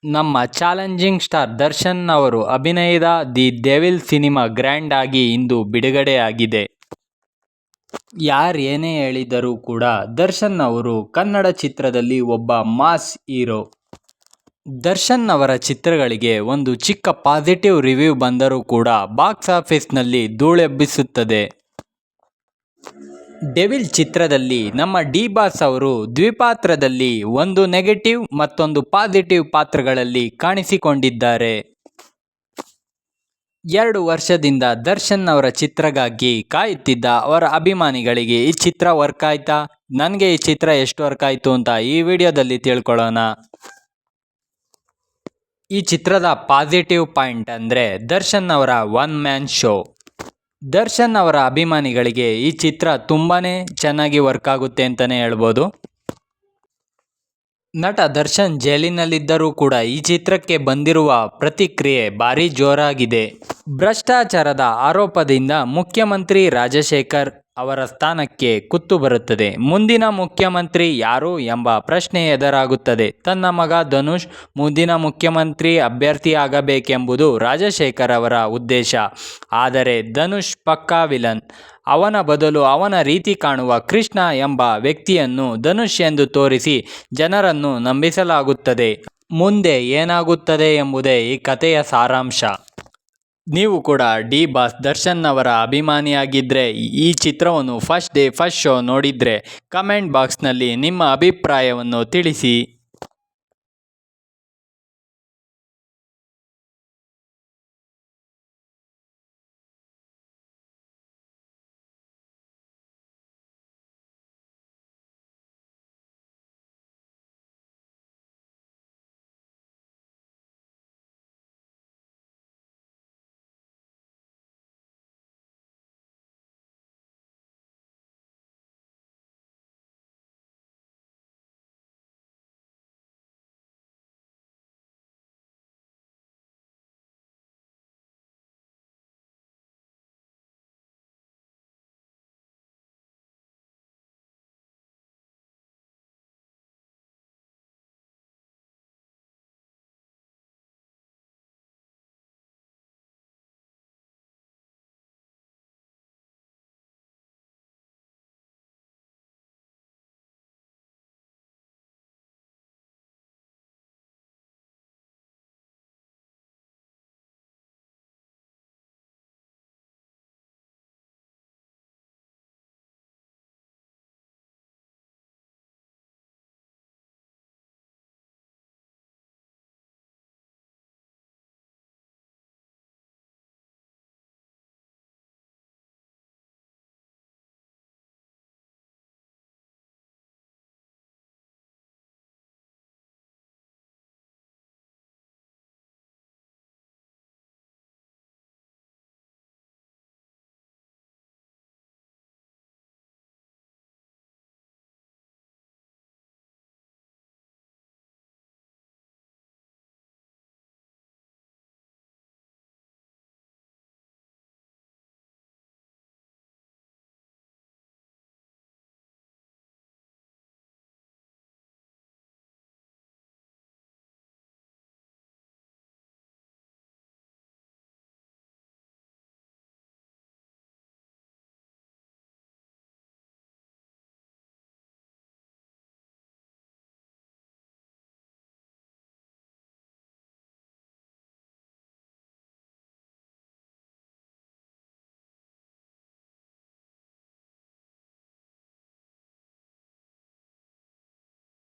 ನಮ್ಮ challenging star Darshan ಅವರು ಅಭಿನಯದ ದಿ ಡೆವಿಲ್ ಸಿನಿಮಾ ಗ್ರ್ಯಾಂಡ್ ಆಗಿ ಇಂದು ಬಿಡುಗಡೆಯಾಗಿದೆ. ಯಾರೇನೇ ಹೇಳಿದರೂ ಕೂಡ ದರ್ಶನ್ ಅವರು ಕನ್ನಡ ಚಿತ್ರದಲ್ಲಿ ಒಬ್ಬ ಮಾಸ್ ಹೀರೋ. ದರ್ಶನ್ ಅವರ ಚಿತ್ರಗಳಿಗೆ ಒಂದು ಚಿಕ್ಕ ಪಾಸಿಟಿವ್ ರಿವ್ಯೂ ಬಂದರೂ ಕೂಡ ಬಾಕ್ಸ್ ಆಫೀಸ್ನಲ್ಲಿ ಧೂಳೆಬ್ಬಿಸುತ್ತದೆ. ಡೆವಿಲ್ ಚಿತ್ರದಲ್ಲಿ ನಮ್ಮ ಡಿ ಬಾಸ್ ಅವರು ದ್ವಿಪಾತ್ರದಲ್ಲಿ ಒಂದು ನೆಗೆಟಿವ್ ಮತ್ತೊಂದು ಪಾಸಿಟಿವ್ ಪಾತ್ರಗಳಲ್ಲಿ ಕಾಣಿಸಿಕೊಂಡಿದ್ದಾರೆ. 2 ವರ್ಷದಿಂದ ದರ್ಶನ್ ಅವರ ಚಿತ್ರಗಾಗಿ ಕಾಯುತ್ತಿದ್ದ ಅವರ ಅಭಿಮಾನಿಗಳಿಗೆ ಈ ಚಿತ್ರ ವರ್ಕ್ ಆಯ್ತಾ? ನನಗೆ ಈ ಚಿತ್ರ ಎಷ್ಟು ವರ್ಕ್ ಆಯ್ತು ಅಂತ ಈ ವಿಡಿಯೋದಲ್ಲಿ ತಿಳ್ಕೊಳ್ಳೋಣ. ಈ ಚಿತ್ರದ ಪಾಸಿಟಿವ್ ಪಾಯಿಂಟ್ ಅಂದರೆ ದರ್ಶನ್ ಅವರ ಒನ್ ಮ್ಯಾನ್ ಶೋ. ದರ್ಶನ್ ಅವರ ಅಭಿಮಾನಿಗಳಿಗೆ ಈ ಚಿತ್ರ ತುಂಬಾನೇ ಚೆನ್ನಾಗಿ ವರ್ಕ್ ಆಗುತ್ತೆ ಅಂತಲೇ ಹೇಳ್ಬೋದು. ನಟ ದರ್ಶನ್ ಜೈಲಿನಲ್ಲಿದ್ದರೂ ಕೂಡ ಈ ಚಿತ್ರಕ್ಕೆ ಬಂದಿರುವ ಪ್ರತಿಕ್ರಿಯೆ ಭಾರಿ ಜೋರಾಗಿದೆ. ಭ್ರಷ್ಟಾಚಾರದ ಆರೋಪದಿಂದ ಮುಖ್ಯಮಂತ್ರಿ ರಾಜಶೇಖರ್ ಅವರ ಸ್ಥಾನಕ್ಕೆ ಕುತ್ತು ಬರುತ್ತದೆ. ಮುಂದಿನ ಮುಖ್ಯಮಂತ್ರಿ ಯಾರು ಎಂಬ ಪ್ರಶ್ನೆ ಎದುರಾಗುತ್ತದೆ. ತನ್ನ ಮಗ ಧನುಷ್ ಮುಂದಿನ ಮುಖ್ಯಮಂತ್ರಿ ಅಭ್ಯರ್ಥಿಯಾಗಬೇಕೆಂಬುದು ರಾಜಶೇಖರ್ ಅವರ ಉದ್ದೇಶ. ಆದರೆ ಧನುಷ್ ಪಕ್ಕಾ ವಿಲನ್. ಅವನ ಬದಲು ಅವನ ರೀತಿ ಕಾಣುವ ಕೃಷ್ಣ ಎಂಬ ವ್ಯಕ್ತಿಯನ್ನು ಧನುಷ್ ಎಂದು ತೋರಿಸಿ ಜನರನ್ನು ನಂಬಿಸಲಾಗುತ್ತದೆ. ಮುಂದೆ ಏನಾಗುತ್ತದೆ ಎಂಬುದೇ ಈ ಕಥೆಯ ಸಾರಾಂಶ. ನೀವು ಕೂಡ ಡಿ ಬಾಸ್ ದರ್ಶನ್ ಅವರ ಅಭಿಮಾನಿಯಾಗಿದ್ದರೆ ಈ ಚಿತ್ರವನ್ನು ಫಸ್ಟ್ ಡೇ ಫಸ್ಟ್ ಶೋ ನೋಡಿದರೆ ಕಮೆಂಟ್ ಬಾಕ್ಸ್ನಲ್ಲಿ ನಿಮ್ಮ ಅಭಿಪ್ರಾಯವನ್ನು ತಿಳಿಸಿ.